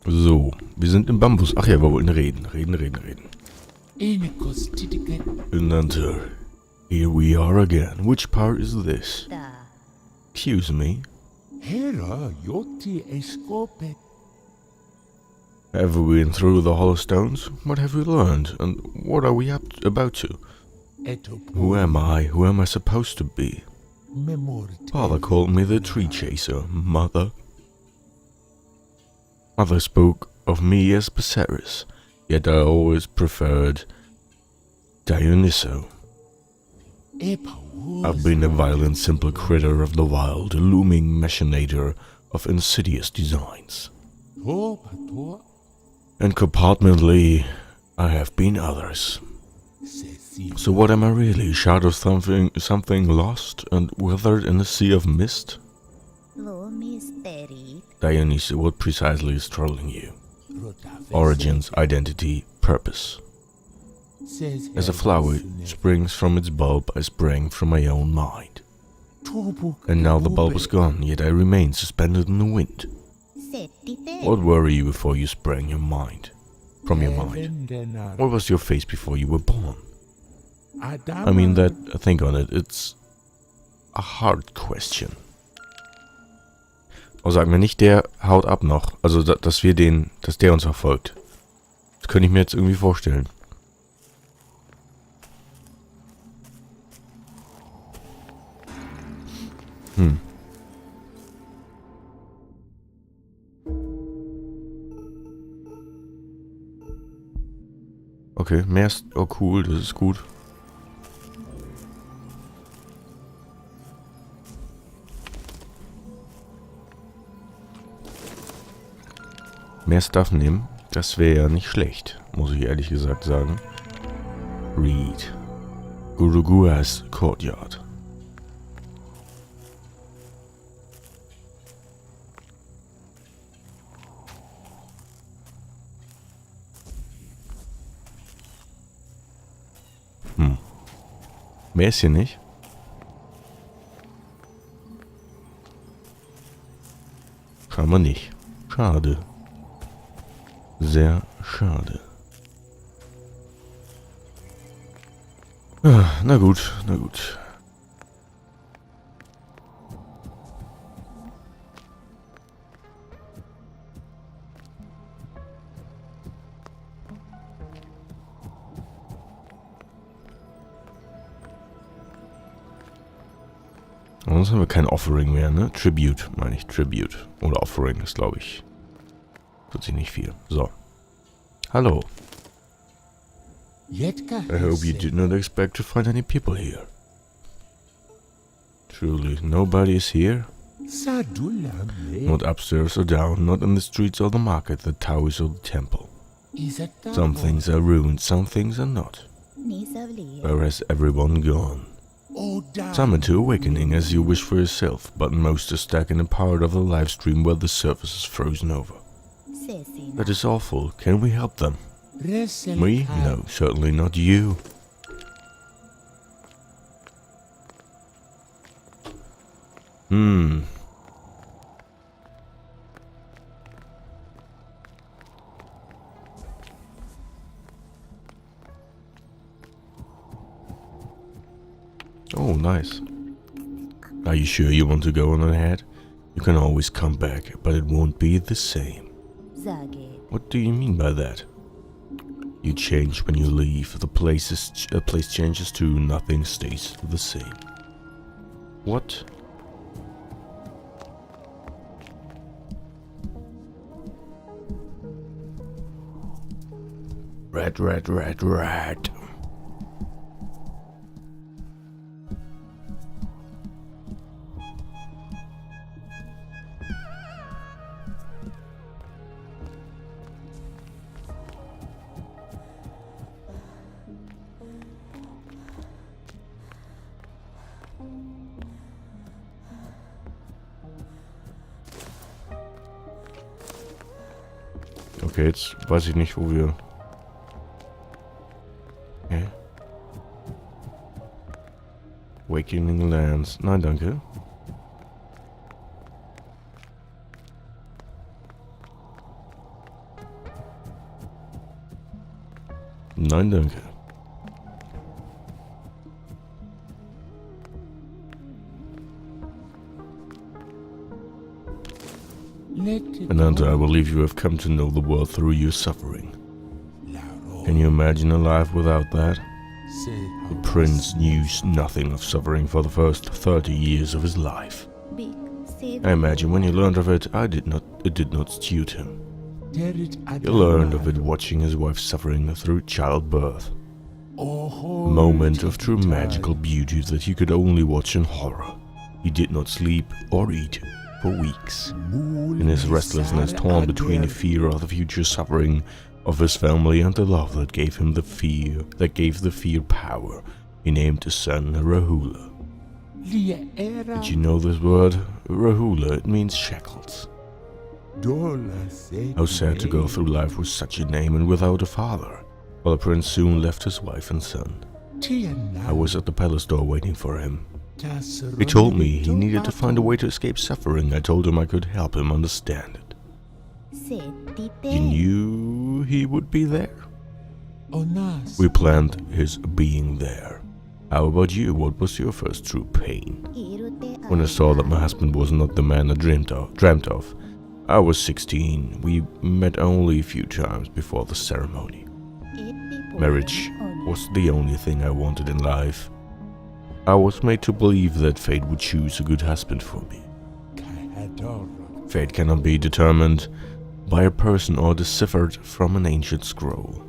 So, wir sind im Bambus. Ach ja, wir wollten reden. Reden. Hinterher. Here we are again. Which part is this? Excuse me. Have we been through the hollow stones? What have we learned? And what are we about to? Who am I? Who am I supposed to be? Father called me the tree chaser. Mother spoke of me as Berserus, yet I always preferred Dionyso. I've been a violent, simple critter of the wild, a looming machinator of insidious designs. And compartmentally, I have been others. So what am I really? Shard of something lost and withered in a sea of mist? Dionysus, what precisely is troubling you? Origins, identity, purpose. As a flower springs from its bulb, I sprang from my own mind. And now the bulb is gone, yet I remain suspended in the wind. What were you before you sprang from your mind? What was your face before you were born? I mean that, think on it, it's a hard question. Oh, sag mir nicht, der haut ab noch. Also, dass der uns verfolgt. Das könnte ich mir jetzt irgendwie vorstellen. Okay, mehr ist... Oh cool, das ist gut. Mehr Stuff nehmen, das wäre ja nicht schlecht, muss ich ehrlich gesagt sagen. Read. Guruguas Courtyard. Mehr ist hier nicht. Scheinbar nicht. Schade. Sehr schade. Ah, na gut, na gut. Sonst haben wir kein Offering mehr, ne? Tribute, meine ich. Tribute. Oder Offering ist, glaube ich. Tut sich nicht viel. So. Hallo. I hope you did not expect to find any people here. Truly, nobody is here? Not upstairs or down, not in the streets or the market, the towers or the temple. Some things are ruined, some things are not. Where has everyone gone? Summon to Awakening as you wish for yourself, but most are stuck in a part of the live stream where the surface is frozen over. That is awful. Can we help them? Me? No, certainly not you. Oh, nice. Are you sure you want to go on ahead? You can always come back, but it won't be the same. What do you mean by that? You change when you leave. The place changes too. Nothing stays the same. What? Rat. Okay, jetzt weiß ich nicht, wo wir... Hä? Wakening Lands. Nein, danke. Nein, danke. Ananta, I believe you have come to know the world through your suffering. Can you imagine a life without that? The prince knew nothing of suffering for the first 30 years of his life. I imagine when he learned of it, it did not suit him. He learned of it watching his wife suffering through childbirth. A moment of true magical beauty that he could only watch in horror. He did not sleep or eat for weeks. In his restlessness, torn between the fear of the future suffering of his family and the love that gave him the fear power, he named his son Rahula. Did you know this word? Rahula, it means shackles. How sad to go through life with such a name and without a father. Well, the prince soon left his wife and son. I was at the palace door waiting for him. He told me he needed to find a way to escape suffering. I told him I could help him understand it. You knew he would be there? We planned his being there. How about you? What was your first true pain? When I saw that my husband was not the man I dreamt of. I was 16. We met only a few times before the ceremony. Marriage was the only thing I wanted in life. I was made to believe that fate would choose a good husband for me. Fate cannot be determined by a person or deciphered from an ancient scroll.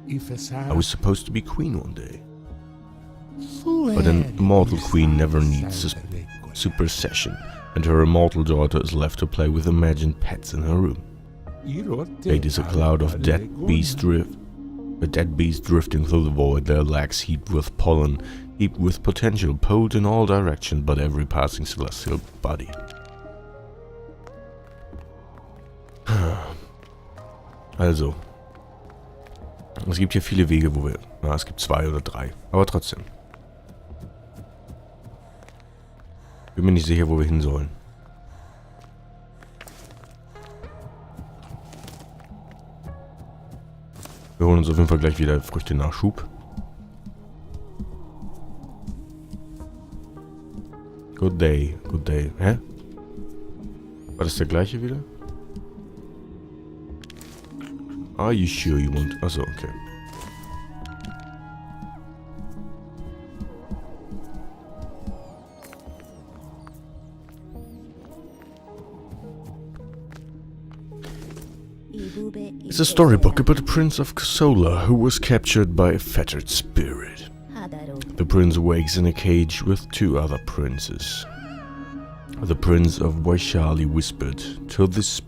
I was supposed to be queen one day. But an immortal queen never needs supersession, and her immortal daughter is left to play with imagined pets in her room. Fate is a cloud of dead bees drifting through the void, their legs heaped with pollen, heaped with potential, pulled in all directions by every passing celestial body. Also, es gibt hier viele Wege, wo wir... Na, es gibt 2 oder 3, aber trotzdem. Bin mir nicht sicher, wo wir hin sollen. Wir holen uns auf jeden Fall gleich wieder Früchte-Nachschub. Good day, good day. Hä? War das der gleiche wieder? Are you sure you want... Achso, okay. It's a storybook about a prince of Kosola who was captured by a fettered spirit. The prince wakes in a cage with 2 other princes. The prince of Vaishali whispered, "Till this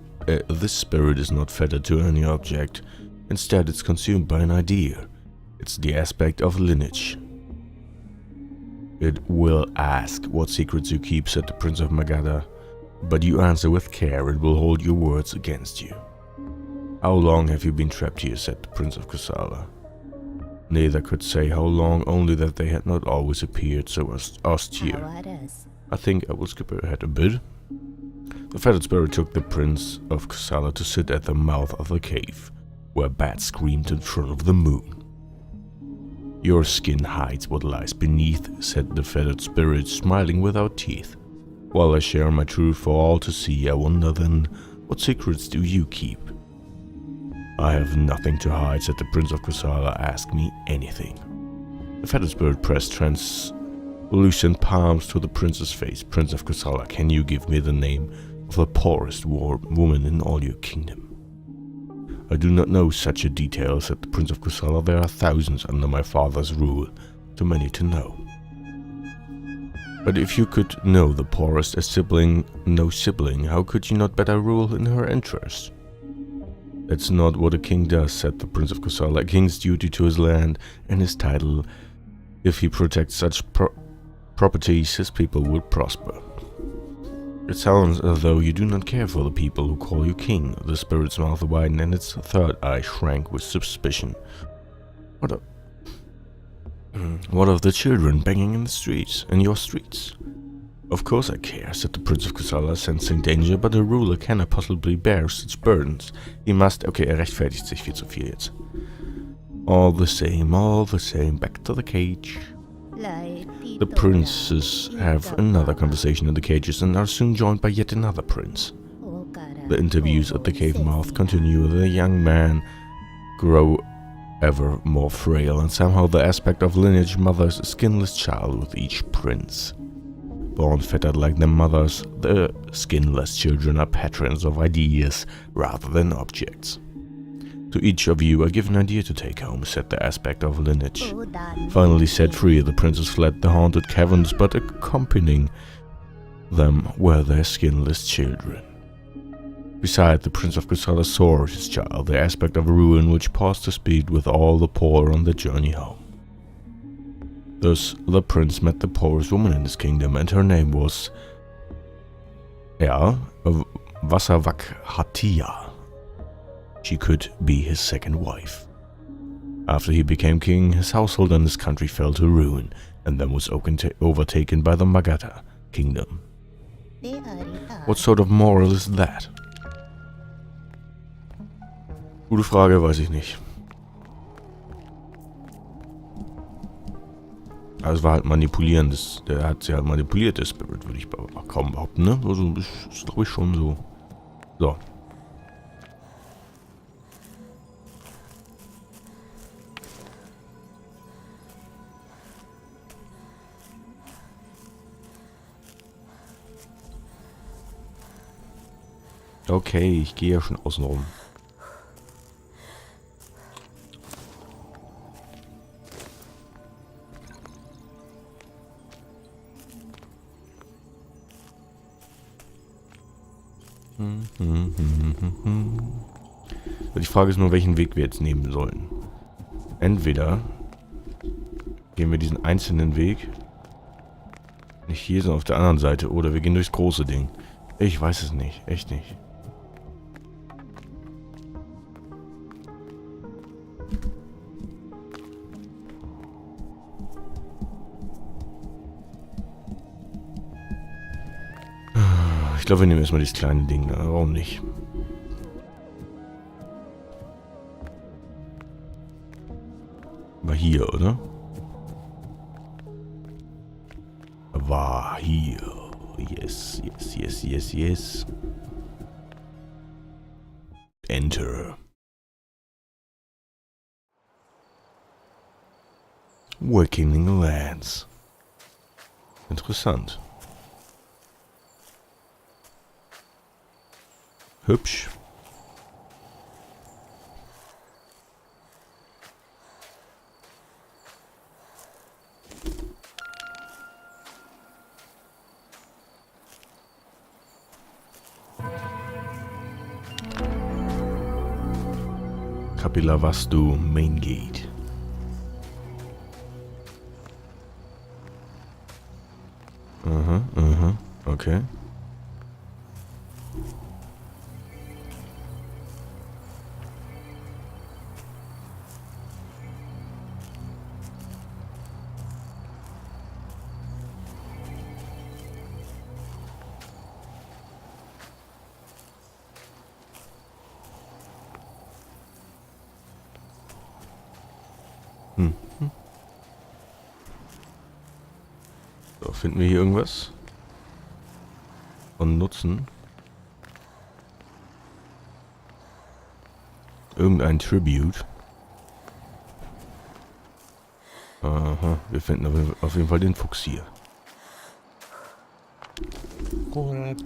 spirit is not fettered to any object. Instead, it's consumed by an idea. It's the aspect of lineage." "It will ask what secrets you keep," said the prince of Magadha. "But you answer with care, it will hold your words against you." "How long have you been trapped here?" said the prince of Kosola. Neither could say how long, only that they had not always appeared so austere. I think I will skip ahead a bit. The fettered spirit took the prince of Kosola to sit at the mouth of the cave, where bats screamed in front of the moon. "Your skin hides what lies beneath," said the fettered spirit, smiling without teeth. "While I share my truth for all to see, I wonder then, what secrets do you keep?" "I have nothing to hide," said the prince of Kosola. "Ask me anything." The fettered spirit pressed translucent palms to the prince's face. "Prince of Kosola, can you give me the name of the poorest woman in all your kingdom?" "I do not know such a detail," said the prince of Kosola. "There are thousands under my father's rule, too many to know." "But if you could know the poorest no sibling, how could you not better rule in her interest?" "That's not what a king does," said the prince of Kosola. "A king's duty to his land and his title. If he protects such properties, his people will prosper." "It sounds as though you do not care for the people who call you king." The spirit's mouth widened and its third eye shrank with suspicion. What of the children begging in your streets?" "Of course I care," said the prince of Kosola, sensing danger, "but a ruler cannot possibly bear such burdens. He must..." Okay, rechtfertigt sich viel zu viel jetzt. All the same, back to the cage. The princes have another conversation in the cages and are soon joined by yet another prince. The interviews at the cave mouth continue. The young man grow ever more frail, and somehow the aspect of lineage mothers a skinless child with each prince. Born fettered like their mothers, the skinless children are patrons of ideas rather than objects. To each of you I give an idea to take home, said the aspect of lineage. Finally set free, the princes fled the haunted caverns, but accompanying them were their skinless children. Beside the Prince of Grisala saw his child, the aspect of ruin, which paused to speak with all the poor on their journey home. Thus the prince met the poorest woman in his kingdom, and her name was Wasserwak-Hatia. She could be his second wife. After he became king, his household and his country fell to ruin, and then was overtaken by the Magadha kingdom. What sort of moral is that? Gute Frage, weiß ich nicht. Also es war halt manipulieren, der hat sie halt manipuliert, der Spirit, würde ich kaum behaupten, ne? Also ist glaube ich schon so. So. Okay, ich gehe ja schon außen rum. Die Frage ist nur, welchen Weg wir jetzt nehmen sollen. Entweder gehen wir diesen einzelnen Weg, nicht hier, sondern auf der anderen Seite, oder wir gehen durchs große Ding. Ich weiß es nicht, echt nicht. Ich glaube, wir nehmen erstmal dieses kleine Ding. Warum nicht? War hier, oder? War hier. Yes, yes, yes, yes, yes. Enter. Wakening Lands. Interessant. Hübsch. Kapilavastu Main Gate. Okay. So, finden wir hier irgendwas von Nutzen? Irgendein Tribute. Aha, wir finden auf jeden Fall den Fuchs hier.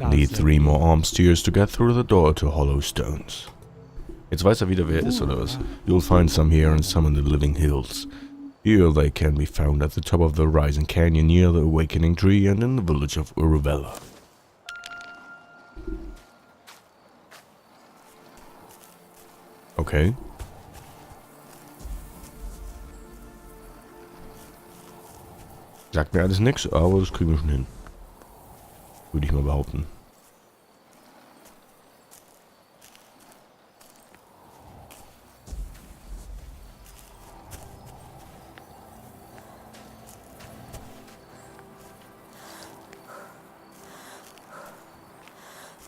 Need 3 more arm steers to get through the door to Hollow Stones. Jetzt weiß er wieder, wer er ist, oder was? You'll find some here and some in the living hills. Here they can be found at the top of the rising canyon near the Awakening Tree and in the village of Uruvela. Okay. Sagt mir alles nix, aber das kriegen wir schon hin. Würde ich mal behaupten.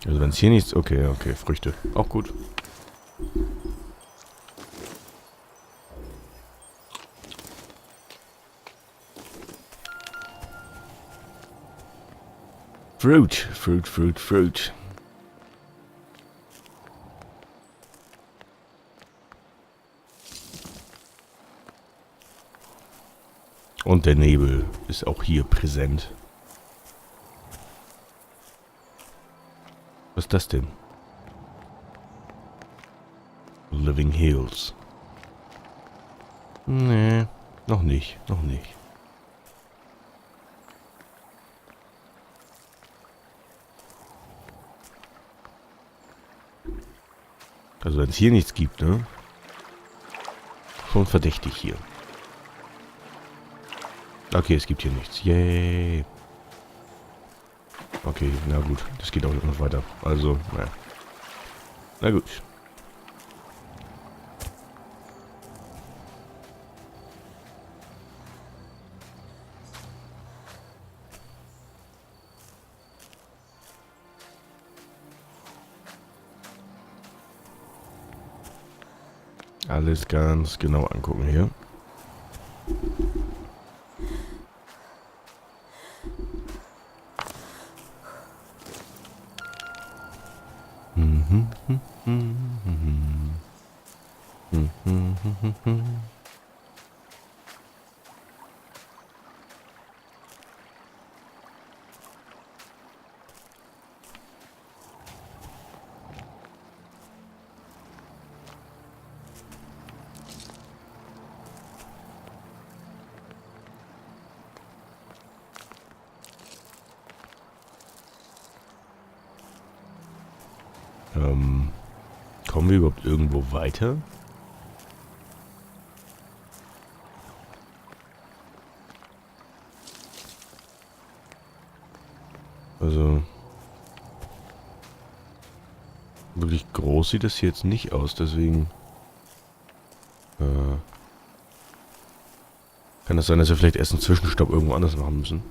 Also wenn es hier nichts... Okay, Früchte. Auch gut. Fruit, Fruit, Fruit, Fruit. Und der Nebel ist auch hier präsent. Was ist das denn? Living Hills. Nee, noch nicht, noch nicht. Also wenn es hier nichts gibt, ne? Schon verdächtig hier. Okay, es gibt hier nichts. Yay. Okay, na gut. Das geht auch noch weiter. Also, naja. Na gut. Alles ganz genau angucken hier. Kommen wir überhaupt irgendwo weiter? Also wirklich groß sieht das hier jetzt nicht aus, deswegen kann es sein, dass wir vielleicht erst einen Zwischenstopp irgendwo anders machen müssen.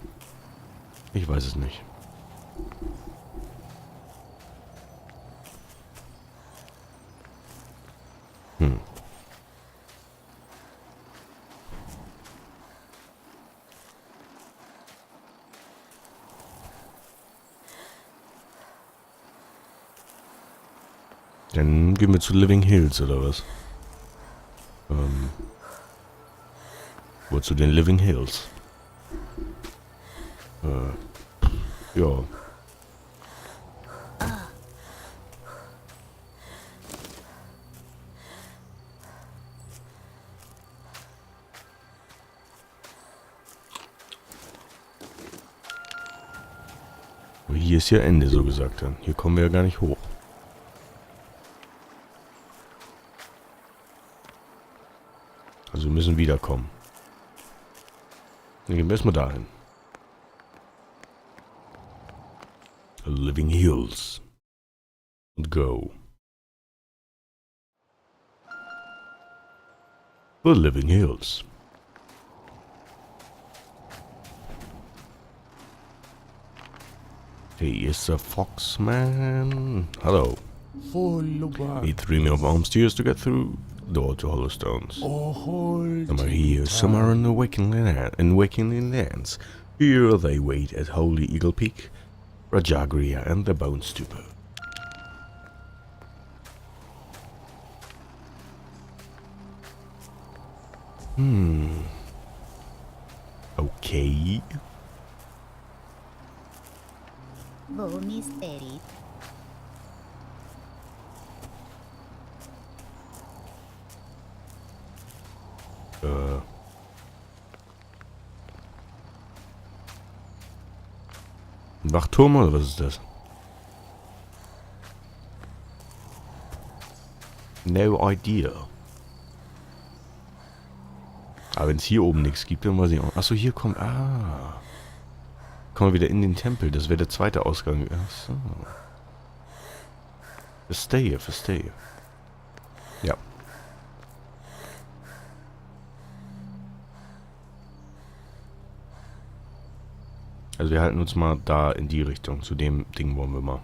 Ich weiß es nicht. Dann gehen wir zu Living Hills, oder was? Wo zu den Living Hills? Ja. Aber hier ist ja Ende, so gesagt dann. Hier kommen wir ja gar nicht hoch. Also wir müssen wiederkommen. Dann gehen wir erstmal dahin. Living Hills. Und go. The Living Hills. Hey, is a Fox man. Hello. Need 3 minute armstairs to get through. Door to Hollowstones. Some are here, some are in the Wakening lands. Here they wait at Holy Eagle Peak, Rajagria and the Bone Stupor. Okay. Ein Wachturm oder was ist das? No idea. Aber wenn es hier oben nichts gibt, dann weiß ich auch. Achso, hier kommt. Ah. Kommen wir wieder in den Tempel. Das wäre der zweite Ausgang. Achso. Verstehe, verstehe. Ja. Also wir halten uns mal da in die Richtung. Zu dem Ding wollen wir mal.